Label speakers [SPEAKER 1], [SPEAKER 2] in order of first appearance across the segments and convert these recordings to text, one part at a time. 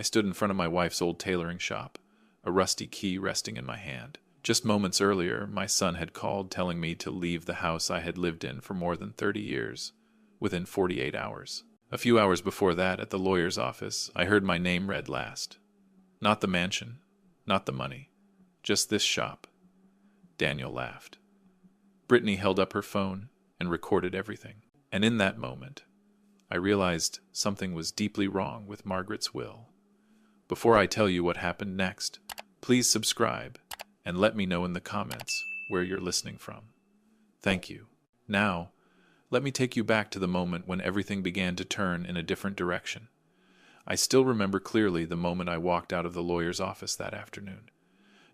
[SPEAKER 1] I stood in front of my wife's old tailoring shop, a rusty key resting in my hand. Just moments earlier, my son had called telling me to leave the house I had lived in for more than 30 years, within 48 hours. A few hours before that, at the lawyer's office, I heard my name read last. Not the mansion, not the money, just this shop. Daniel laughed. Brittany held up her phone and recorded everything. And in that moment, I realized something was deeply wrong with Margaret's will. Before I tell you what happened next, please subscribe and let me know in the comments where you're listening from. Thank you. Now, let me take you back to the moment when everything began to turn in a different direction. I still remember clearly the moment I walked out of the lawyer's office that afternoon.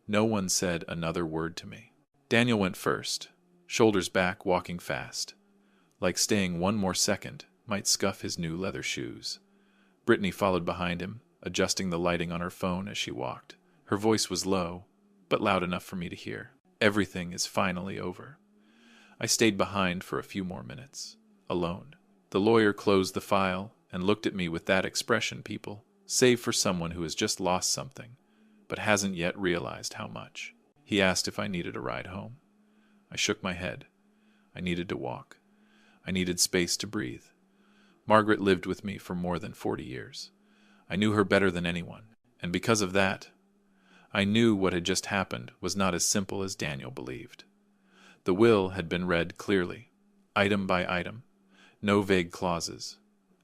[SPEAKER 1] No one said another word to me. Daniel went first, shoulders back, walking fast, like staying one more second might scuff his new leather shoes. Brittany followed behind him, adjusting the lighting on her phone as she walked. Her voice was low, but loud enough for me to hear. Everything is finally over. I stayed behind for a few more minutes, alone. The lawyer closed the file and looked at me with that expression people save for someone who has just lost something, but hasn't yet realized how much. He asked if I needed a ride home. I shook my head. I needed to walk. I needed space to breathe. Margaret lived with me for more than 40 years. I knew her better than anyone, and because of that, I knew what had just happened was not as simple as Daniel believed. The will had been read clearly, item by item, no vague clauses,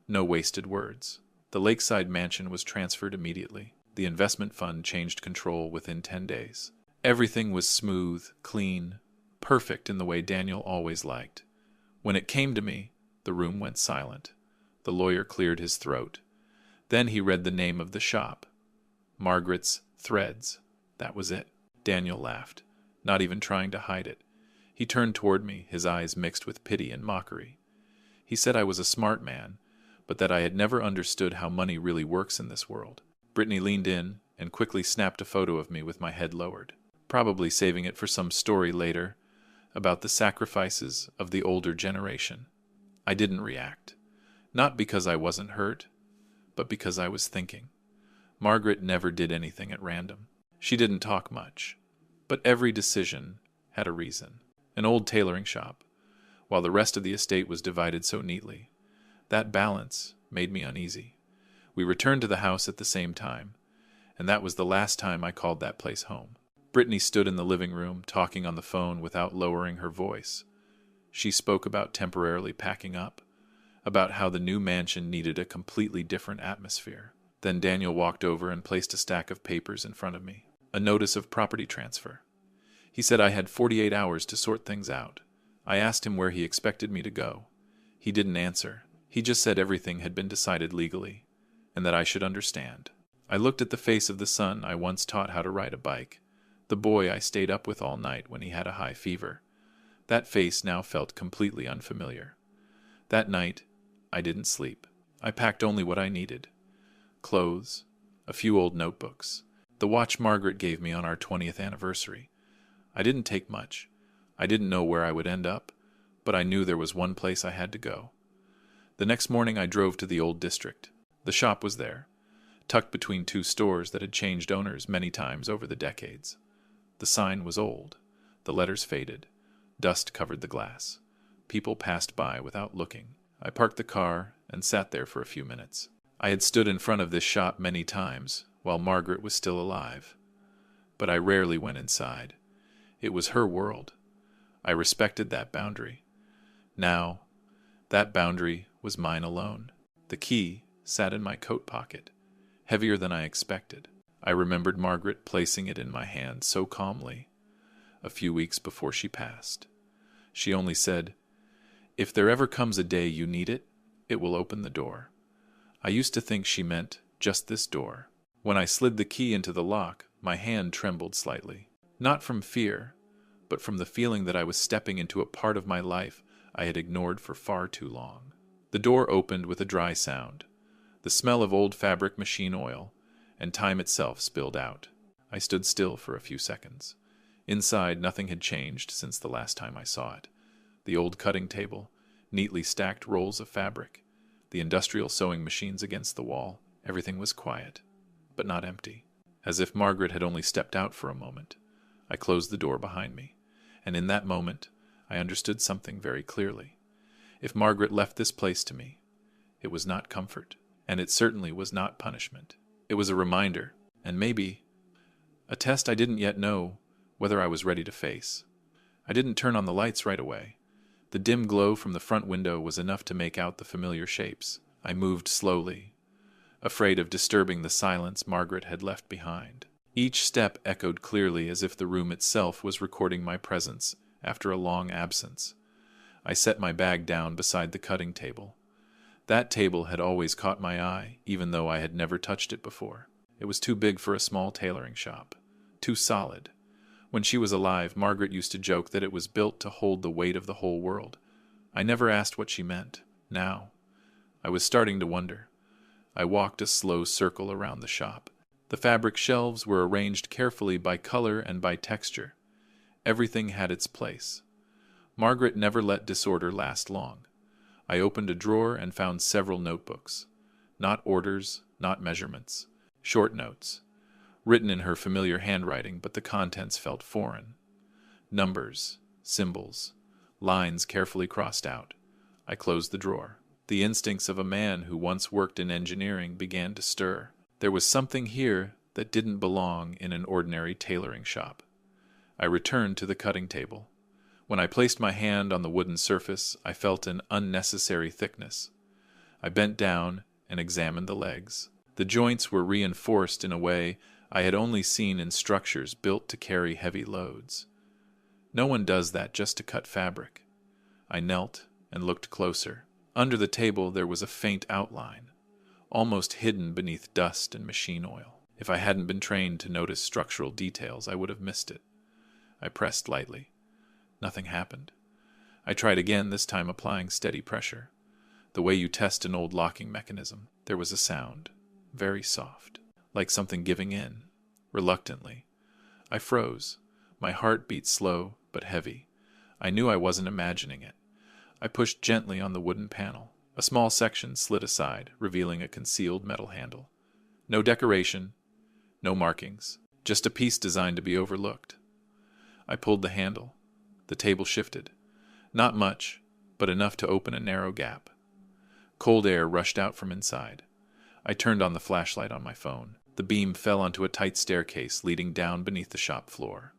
[SPEAKER 1] no wasted words. The lakeside mansion was transferred immediately. The investment fund changed control within 10 days. Everything was smooth, clean, perfect in the way Daniel always liked. When it came to me, the room went silent. The lawyer cleared his throat. Then he read the name of the shop. Margaret's Threads. That was it. Daniel laughed, not even trying to hide it. He turned toward me, his eyes mixed with pity and mockery. He said I was a smart man, but that I had never understood how money really works in this world. Brittany leaned in and quickly snapped a photo of me with my head lowered, probably saving it for some story later about the sacrifices of the older generation. I didn't react, not because I wasn't hurt, but because I was thinking. Margaret never did anything at random. She didn't talk much, but every decision had a reason. An old tailoring shop, while the rest of the estate was divided so neatly. That balance made me uneasy. We returned to the house at the same time, and that was the last time I called that place home. Brittany stood in the living room, talking on the phone without lowering her voice. She spoke about temporarily packing up, about how the new mansion needed a completely different atmosphere. Then Daniel walked over and placed a stack of papers in front of me, a notice of property transfer. He said I had 48 hours to sort things out. I asked him where he expected me to go. He didn't answer. He just said everything had been decided legally, and that I should understand. I looked at the face of the son I once taught how to ride a bike, the boy I stayed up with all night when he had a high fever. That face now felt completely unfamiliar. That night, I didn't sleep. I packed only what I needed. Clothes, a few old notebooks, the watch Margaret gave me on our 20th anniversary. I didn't take much. I didn't know where I would end up, but I knew there was one place I had to go. The next morning I drove to the old district. The shop was there, tucked between two stores that had changed owners many times over the decades. The sign was old. The letters faded. Dust covered the glass. People passed by without looking. I parked the car and sat there for a few minutes. I had stood in front of this shop many times while Margaret was still alive, but I rarely went inside. It was her world. I respected that boundary. Now, that boundary was mine alone. The key sat in my coat pocket, heavier than I expected. I remembered Margaret placing it in my hand so calmly a few weeks before she passed. She only said, "If there ever comes a day you need it, it will open the door." I used to think she meant just this door. When I slid the key into the lock, my hand trembled slightly. Not from fear, but from the feeling that I was stepping into a part of my life I had ignored for far too long. The door opened with a dry sound. The smell of old fabric machine oil, and time itself spilled out. I stood still for a few seconds. Inside, nothing had changed since the last time I saw it. The old cutting table, neatly stacked rolls of fabric, the industrial sewing machines against the wall, everything was quiet. but not empty. As if Margaret had only stepped out for a moment. I closed the door behind me, and in that moment, I understood something very clearly. If Margaret left this place to me, it was not comfort, and it certainly was not punishment. It was a reminder, and maybe a test I didn't yet know whether I was ready to face. I didn't turn on the lights right away. The dim glow from the front window was enough to make out the familiar shapes. I moved slowly, afraid of disturbing the silence Margaret had left behind. Each step echoed clearly as if the room itself was recording my presence after a long absence. I set my bag down beside the cutting table. That table had always caught my eye, even though I had never touched it before. It was too big for a small tailoring shop. Too solid. When she was alive, Margaret used to joke that it was built to hold the weight of the whole world. I never asked what she meant. Now, I was starting to wonder. I walked a slow circle around the shop. The fabric shelves were arranged carefully by color and by texture. Everything had its place. Margaret never let disorder last long. I opened a drawer and found several notebooks. Not orders, not measurements. Short notes. Written in her familiar handwriting, but the contents felt foreign. Numbers, symbols, lines carefully crossed out. I closed the drawer. The instincts of a man who once worked in engineering began to stir. There was something here that didn't belong in an ordinary tailoring shop. I returned to the cutting table. When I placed my hand on the wooden surface, I felt an unnecessary thickness. I bent down and examined the legs. The joints were reinforced in a way I had only seen in structures built to carry heavy loads. No one does that just to cut fabric. I knelt and looked closer. Under the table there was a faint outline, almost hidden beneath dust and machine oil. If I hadn't been trained to notice structural details, I would have missed it. I pressed lightly. Nothing happened. I tried again, this time applying steady pressure. The way you test an old locking mechanism. There was a sound, very soft, like something giving in, reluctantly. I froze. My heart beat slow but heavy. I knew I wasn't imagining it. I pushed gently on the wooden panel. A small section slid aside, revealing a concealed metal handle. No decoration, no markings, just a piece designed to be overlooked. I pulled the handle. The table shifted. Not much, but enough to open a narrow gap. Cold air rushed out from inside. I turned on the flashlight on my phone. The beam fell onto a tight staircase leading down beneath the shop floor.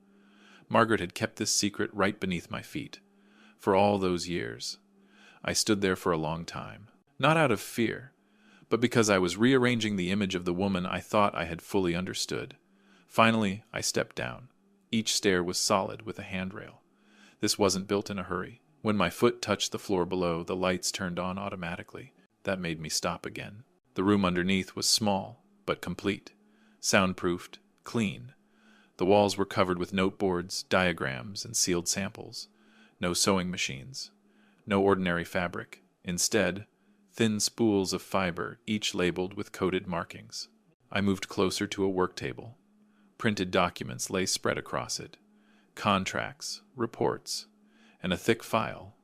[SPEAKER 1] Margaret had kept this secret right beneath my feet. For all those years. I stood there for a long time. Not out of fear, but because I was rearranging the image of the woman I thought I had fully understood. Finally, I stepped down. Each stair was solid with a handrail. This wasn't built in a hurry. When my foot touched the floor below, the lights turned on automatically. That made me stop again. The room underneath was small, but complete. Soundproofed, clean. The walls were covered with noteboards, diagrams, and sealed samples. No sewing machines. No ordinary fabric. Instead, thin spools of fiber, each labeled with coded markings. I moved closer to a work table. Printed documents lay spread across it. Contracts, reports, and a thick file.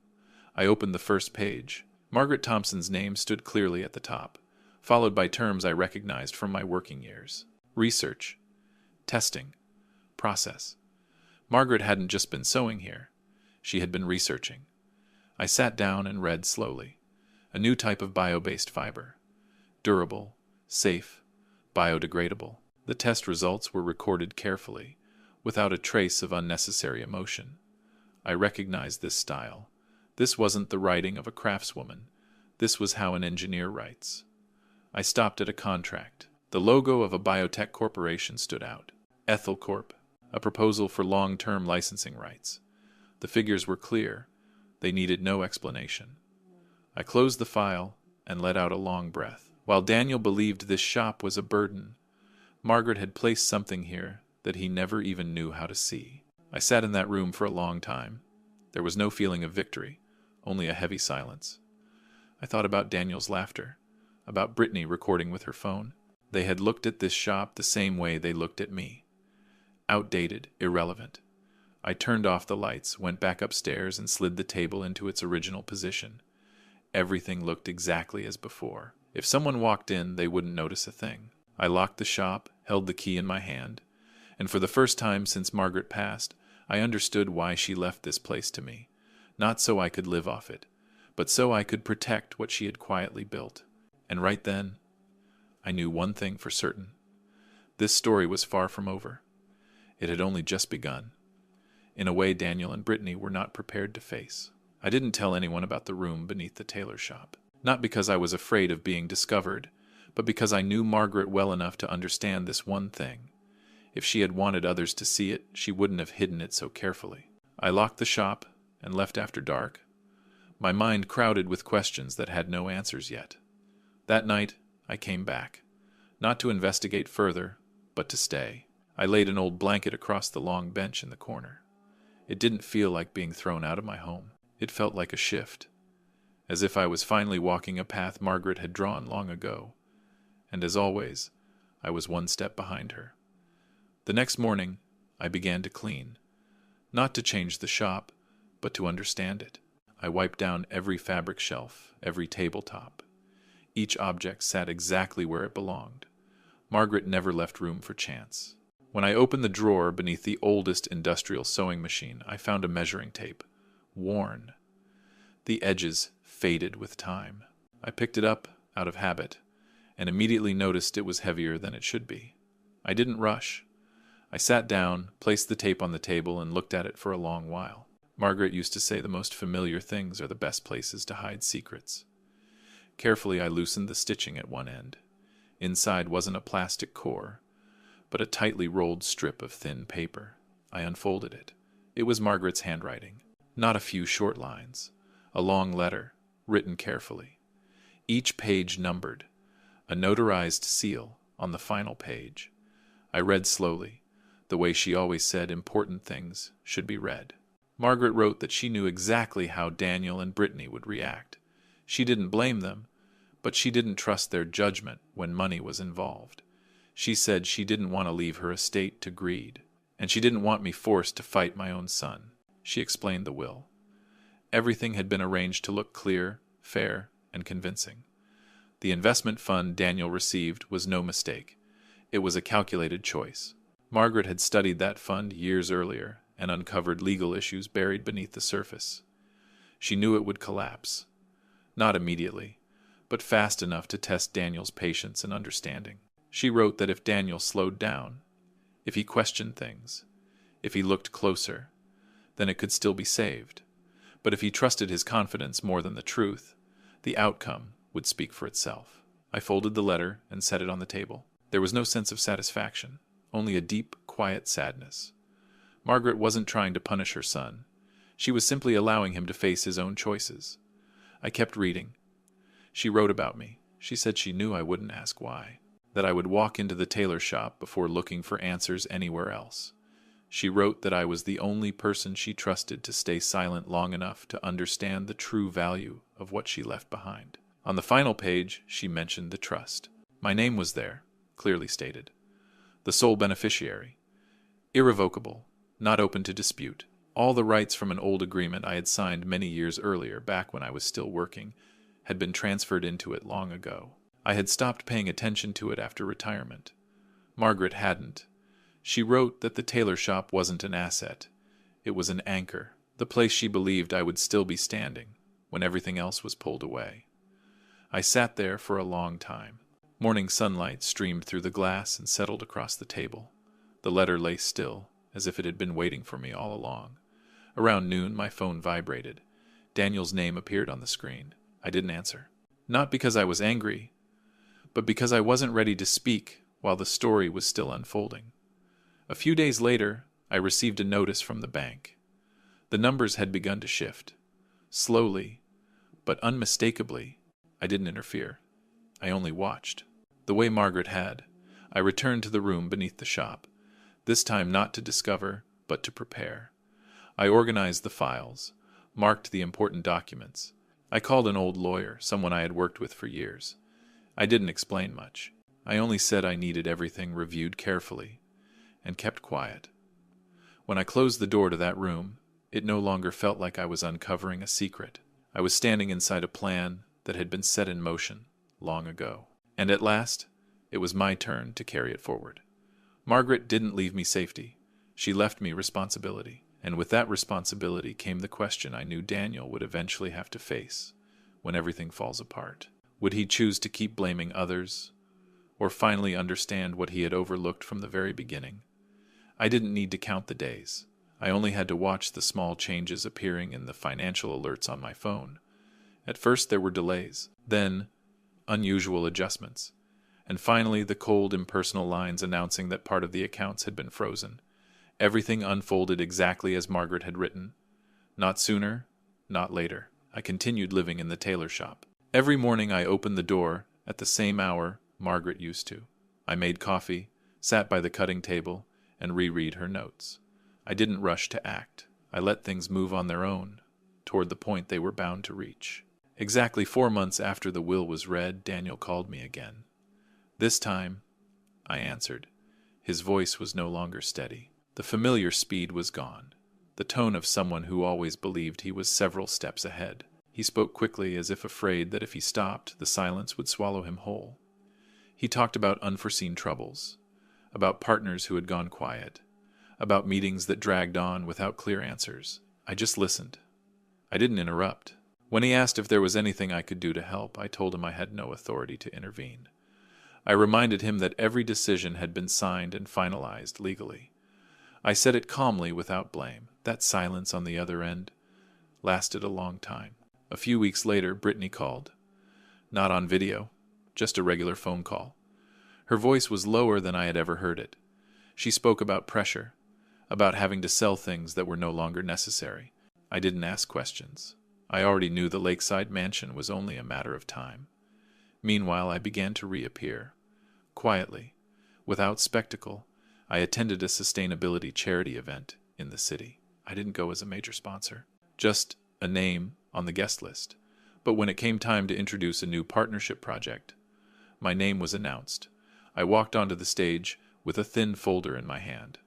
[SPEAKER 1] I opened the first page. Margaret Thompson's name stood clearly at the top, followed by terms I recognized from my working years. Research, testing, process. Margaret hadn't just been sewing here. She had been researching. I sat down and read slowly. A new type of bio-based fiber. Durable, safe, biodegradable. The test results were recorded carefully, without a trace of unnecessary emotion. I recognized this style. This wasn't the writing of a craftswoman. This was how an engineer writes. I stopped at a contract. The logo of a biotech corporation stood out. Ethel Corp. A proposal for long-term licensing rights. The figures were clear. They needed no explanation. I closed the file and let out a long breath. While Daniel believed this shop was a burden, Margaret had placed something here that he never even knew how to see. I sat in that room for a long time. There was no feeling of victory, only a heavy silence. I thought about Daniel's laughter, about Brittany recording with her phone. They had looked at this shop the same way they looked at me. Outdated, irrelevant. I turned off the lights, went back upstairs, and slid the table into its original position. Everything looked exactly as before. If someone walked in, they wouldn't notice a thing. I locked the shop, held the key in my hand, and for the first time since Margaret passed, I understood why she left this place to me. Not so I could live off it, but so I could protect what she had quietly built. And right then, I knew one thing for certain. This story was far from over. It had only just begun, in a way Daniel and Brittany were not prepared to face. I didn't tell anyone about the room beneath the tailor shop, not because I was afraid of being discovered, but because I knew Margaret well enough to understand this one thing. If she had wanted others to see it, she wouldn't have hidden it so carefully. I locked the shop and left after dark, my mind crowded with questions that had no answers yet. That night, I came back, not to investigate further, but to stay. I laid an old blanket across the long bench in the corner. It didn't feel like being thrown out of my home. It felt like a shift, as if I was finally walking a path Margaret had drawn long ago. And as always, I was one step behind her. The next morning, I began to clean, not to change the shop, but to understand it. I wiped down every fabric shelf, every tabletop. Each object sat exactly where it belonged. Margaret never left room for chance. When I opened the drawer beneath the oldest industrial sewing machine, I found a measuring tape, worn. The edges faded with time. I picked it up out of habit, and immediately noticed it was heavier than it should be. I didn't rush. I sat down, placed the tape on the table, and looked at it for a long while. Margaret used to say the most familiar things are the best places to hide secrets. Carefully, I loosened the stitching at one end. Inside wasn't a plastic core, but a tightly rolled strip of thin paper. I unfolded it. It was Margaret's handwriting. Not a few short lines. A long letter, written carefully. Each page numbered. A notarized seal on the final page. I read slowly, the way she always said important things should be read. Margaret wrote that she knew exactly how Daniel and Brittany would react. She didn't blame them, but she didn't trust their judgment when money was involved. She said she didn't want to leave her estate to greed, and she didn't want me forced to fight my own son. She explained the will. Everything had been arranged to look clear, fair, and convincing. The investment fund Daniel received was no mistake. It was a calculated choice. Margaret had studied that fund years earlier and uncovered legal issues buried beneath the surface. She knew it would collapse. Not immediately, but fast enough to test Daniel's patience and understanding. She wrote that if Daniel slowed down, if he questioned things, if he looked closer, then it could still be saved. But if he trusted his confidence more than the truth, the outcome would speak for itself. I folded the letter and set it on the table. There was no sense of satisfaction, only a deep, quiet sadness. Margaret wasn't trying to punish her son. She was simply allowing him to face his own choices. I kept reading. She wrote about me. She said she knew I wouldn't ask why, that I would walk into the tailor shop before looking for answers anywhere else. She wrote that I was the only person she trusted to stay silent long enough to understand the true value of what she left behind. On the final page, she mentioned the trust. My name was there, clearly stated. The sole beneficiary. Irrevocable, not open to dispute. All the rights from an old agreement I had signed many years earlier, back when I was still working, had been transferred into it long ago. I had stopped paying attention to it after retirement. Margaret hadn't. She wrote that the tailor shop wasn't an asset. It was an anchor, the place she believed I would still be standing when everything else was pulled away. I sat there for a long time. Morning sunlight streamed through the glass and settled across the table. The letter lay still, as if it had been waiting for me all along. Around noon, my phone vibrated. Daniel's name appeared on the screen. I didn't answer. Not because I was angry, but because I wasn't ready to speak while the story was still unfolding. A few days later, I received a notice from the bank. The numbers had begun to shift. Slowly, but unmistakably. I didn't interfere. I only watched. The way Margaret had, I returned to the room beneath the shop, this time not to discover, but to prepare. I organized the files, marked the important documents. I called an old lawyer, someone I had worked with for years. I didn't explain much. I only said I needed everything reviewed carefully, and kept quiet. When I closed the door to that room, it no longer felt like I was uncovering a secret. I was standing inside a plan that had been set in motion long ago. And at last, It was my turn to carry it forward. Margaret didn't leave me safety. She left me responsibility. And with that responsibility came the question I knew Daniel would eventually have to face when everything falls apart. Would he choose to keep blaming others, or finally understand what he had overlooked from the very beginning? I didn't need to count the days. I only had to watch the small changes appearing in the financial alerts on my phone. At first there were delays, then unusual adjustments, and finally the cold, impersonal lines announcing that part of the accounts had been frozen. Everything unfolded exactly as Margaret had written. Not sooner, not later. I continued living in the tailor shop. Every morning I opened the door at the same hour Margaret used to. I made coffee, sat by the cutting table, and reread her notes. I didn't rush to act. I let things move on their own, toward the point they were bound to reach. Exactly 4 months after the will was read, Daniel called me again. This time, I answered. His voice was no longer steady. The familiar speed was gone, the tone of someone who always believed he was several steps ahead. He spoke quickly, as if afraid that if he stopped, the silence would swallow him whole. He talked about unforeseen troubles, about partners who had gone quiet, about meetings that dragged on without clear answers. I just listened. I didn't interrupt. When he asked if there was anything I could do to help, I told him I had no authority to intervene. I reminded him that every decision had been signed and finalized legally. I said it calmly, without blame. That silence on the other end lasted a long time. A few weeks later, Brittany called. Not on video, just a regular phone call. Her voice was lower than I had ever heard it. She spoke about pressure, about having to sell things that were no longer necessary. I didn't ask questions. I already knew the lakeside mansion was only a matter of time. Meanwhile, I began to reappear. Quietly, without spectacle, I attended a sustainability charity event in the city. I didn't go as a major sponsor, just a name on the guest list. But when it came time to introduce a new partnership project, my name was announced. I walked onto the stage with a thin folder in my hand.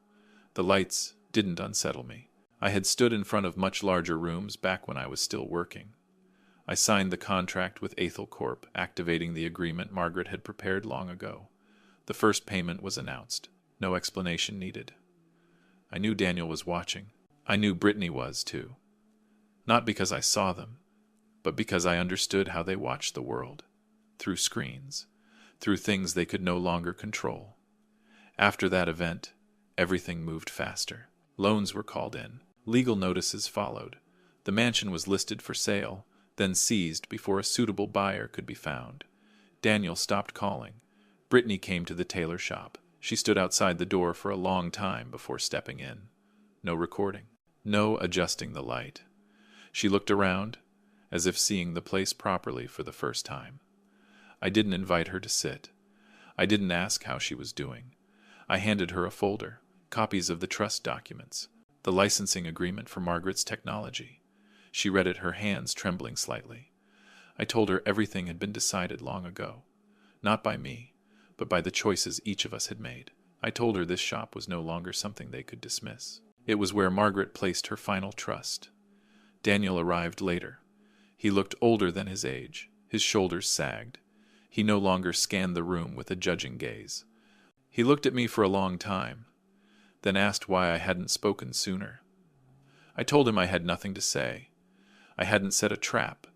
[SPEAKER 1] The lights didn't unsettle me. I had stood in front of much larger rooms back when I was still working. I signed the contract with Athel Corp, activating the agreement Margaret had prepared long ago. The first payment was announced. No explanation needed. I knew Daniel was watching. I knew Brittany was, too. Not because I saw them, but because I understood how they watched the world. Through screens. Through things they could no longer control. After that event, everything moved faster. Loans were called in. Legal notices followed. The mansion was listed for sale, then seized before a suitable buyer could be found. Daniel stopped calling. Brittany came to the tailor shop. She stood outside the door for a long time before stepping in. No recording. No adjusting the light. She looked around, as if seeing the place properly for the first time. I didn't invite her to sit. I didn't ask how she was doing. I handed her a folder, copies of the trust documents, the licensing agreement for Margaret's technology. She read it, her hands trembling slightly. I told her everything had been decided long ago, not by me, but by the choices each of us had made. I told her this shop was no longer something they could dismiss. It was where Margaret placed her final trust. Daniel arrived later. He looked older than his age. His shoulders sagged. He no longer scanned the room with a judging gaze. He looked at me for a long time, then asked why I hadn't spoken sooner. I told him I had nothing to say. I hadn't set a trap.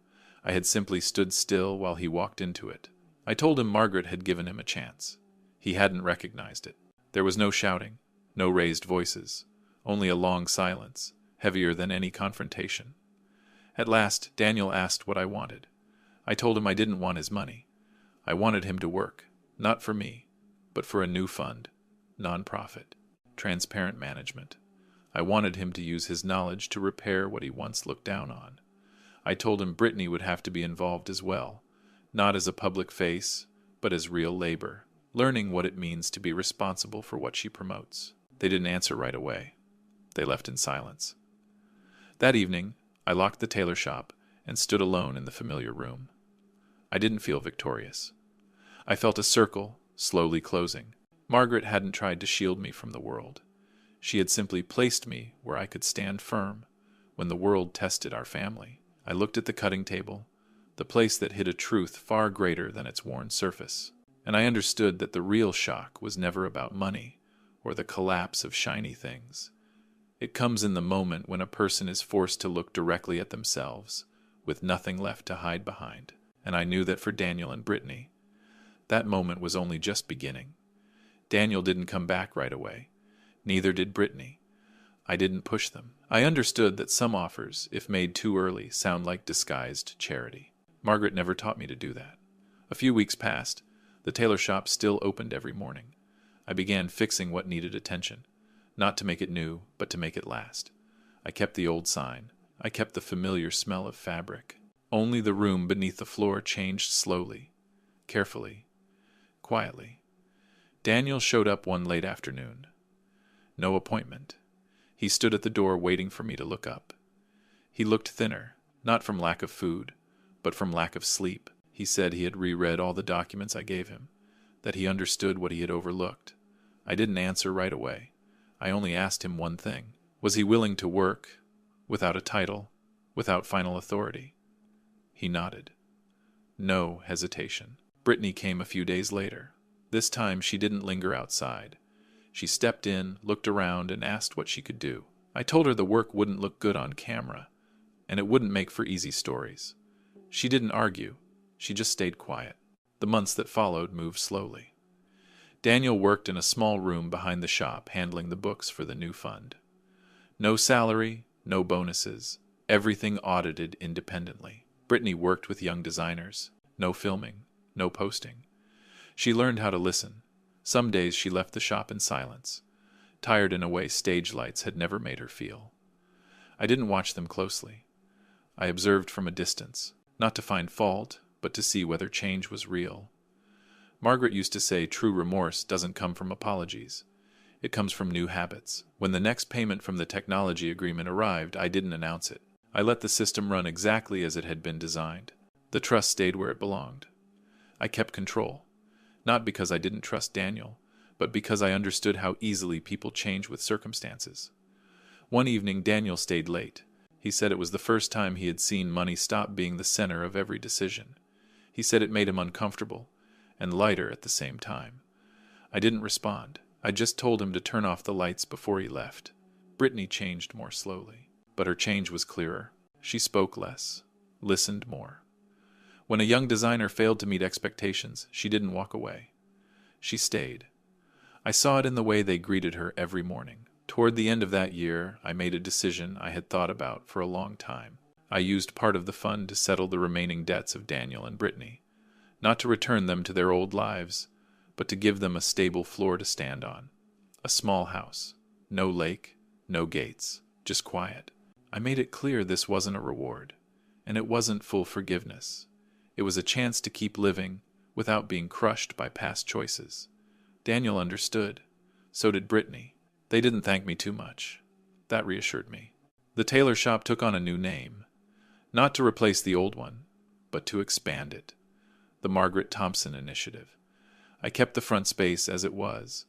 [SPEAKER 1] I had simply stood still while he walked into it. I told him Margaret had given him a chance. He hadn't recognized it. There was no shouting, no raised voices, only a long silence, heavier than any confrontation. At last, Daniel asked what I wanted. I told him I didn't want his money. I wanted him to work, not for me, but for a new fund, nonprofit, transparent management. I wanted him to use his knowledge to repair what he once looked down on. I told him Brittany would have to be involved as well, not as a public face, but as real labor, learning what it means to be responsible for what she promotes. They didn't answer right away. They left in silence. That evening, I locked the tailor shop and stood alone in the familiar room. I didn't feel victorious. I felt a circle slowly closing. Margaret hadn't tried to shield me from the world. She had simply placed me where I could stand firm when the world tested our family. I looked at the cutting table, the place that hid a truth far greater than its worn surface. And I understood that the real shock was never about money or the collapse of shiny things. It comes in the moment when a person is forced to look directly at themselves, with nothing left to hide behind. And I knew that for Daniel and Brittany, that moment was only just beginning. Daniel didn't come back right away. Neither did Brittany. I didn't push them. I understood that some offers, if made too early, sound like disguised charity. Margaret never taught me to do that. A few weeks passed. The tailor shop still opened every morning. I began fixing what needed attention, not to make it new, but to make it last. I kept the old sign. I kept the familiar smell of fabric. Only the room beneath the floor changed slowly, carefully, quietly. Daniel showed up one late afternoon. No appointment. He stood at the door waiting for me to look up. He looked thinner, not from lack of food, but from lack of sleep. He said he had reread all the documents I gave him, that he understood what he had overlooked. I didn't answer right away. I only asked him one thing. Was he willing to work, without a title, without final authority? He nodded. No hesitation. Brittany came a few days later. This time she didn't linger outside. She stepped in, looked around, and asked what she could do. I told her the work wouldn't look good on camera, and it wouldn't make for easy stories. She didn't argue. She just stayed quiet. The months that followed moved slowly. Daniel worked in a small room behind the shop, handling the books for the new fund. No salary, no bonuses, everything audited independently. Brittany worked with young designers. No filming, no posting. She learned how to listen. Some days she left the shop in silence, tired in a way stage lights had never made her feel. I didn't watch them closely. I observed from a distance, not to find fault, but to see whether change was real. Margaret used to say true remorse doesn't come from apologies. It comes from new habits. When the next payment from the technology agreement arrived, I didn't announce it. I let the system run exactly as it had been designed. The trust stayed where it belonged. I kept control, not because I didn't trust Daniel, but because I understood how easily people change with circumstances. One evening, Daniel stayed late. He said it was the first time he had seen money stop being the center of every decision. He said it made him uncomfortable, and lighter at the same time. I didn't respond. I just told him to turn off the lights before he left. Brittany changed more slowly, but her change was clearer. She spoke less, listened more. When a young designer failed to meet expectations, she didn't walk away. She stayed. I saw it in the way they greeted her every morning. Toward the end of that year, I made a decision I had thought about for a long time. I used part of the fund to settle the remaining debts of Daniel and Brittany, not to return them to their old lives, but to give them a stable floor to stand on. A small house. No lake, no gates, just quiet. I made it clear this wasn't a reward, and it wasn't full forgiveness. It was a chance to keep living without being crushed by past choices. Daniel understood. So did Brittany. They didn't thank me too much. That reassured me. The tailor shop took on a new name, not to replace the old one, but to expand it. The Margaret Thompson Initiative. I kept the front space as it was.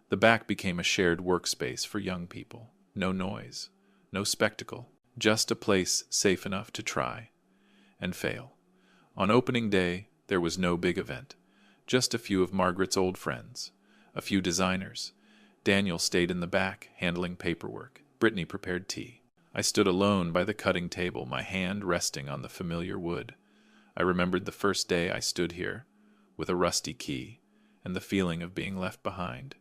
[SPEAKER 1] The back became a shared workspace for young people. No noise, no spectacle, just a place safe enough to try and fail. On opening day, there was no big event, just a few of Margaret's old friends, a few designers. Daniel stayed in the back, handling paperwork. Brittany prepared tea. I stood alone by the cutting table, my hand resting on the familiar wood. I remembered the first day I stood here, with a rusty key, and the feeling of being left behind.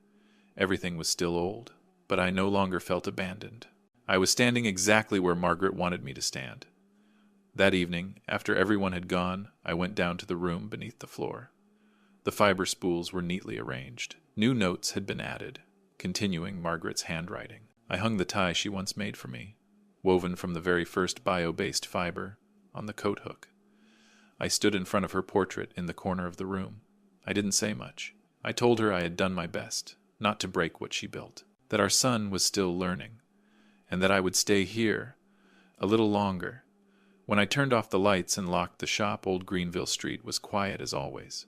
[SPEAKER 1] Everything was still old, but I no longer felt abandoned. I was standing exactly where Margaret wanted me to stand. That evening, after everyone had gone, I went down to the room beneath the floor. The fiber spools were neatly arranged. New notes had been added, continuing Margaret's handwriting. I hung the tie she once made for me, woven from the very first bio-based fiber, on the coat hook. I stood in front of her portrait in the corner of the room. I didn't say much. I told her I had done my best, not to break what she built, that our son was still learning, and that I would stay here a little longer. When I turned off the lights and locked the shop, Old Greenville Street was quiet as always.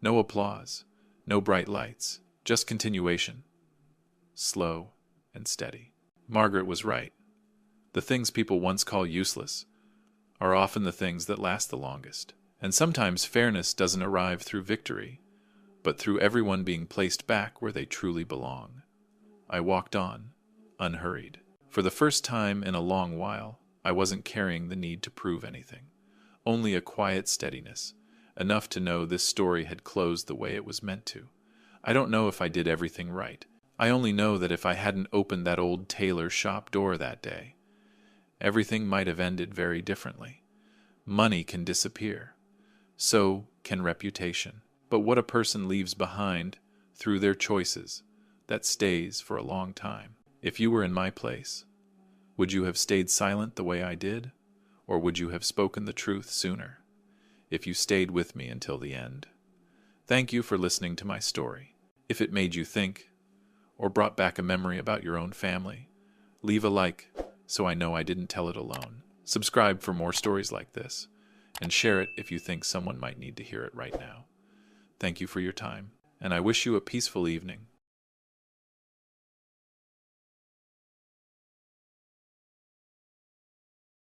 [SPEAKER 1] No applause, no bright lights, just continuation, slow and steady. Margaret was right. The things people once call useless are often the things that last the longest. And sometimes fairness doesn't arrive through victory, but through everyone being placed back where they truly belong. I walked on, unhurried. For the first time in a long while, I wasn't carrying the need to prove anything. Only a quiet steadiness, enough to know this story had closed the way it was meant to. I don't know if I did everything right. I only know that if I hadn't opened that old Tailor shop door that day, everything might have ended very differently. Money can disappear. So can reputation. But what a person leaves behind through their choices, that stays for a long time. If you were in my place, would you have stayed silent the way I did? Or would you have spoken the truth sooner, if you stayed with me until the end? Thank you for listening to my story. If it made you think, or brought back a memory about your own family, leave a like so I know I didn't tell it alone. Subscribe for more stories like this, and share it if you think someone might need to hear it right now. Thank you for your time, and I wish you a peaceful evening.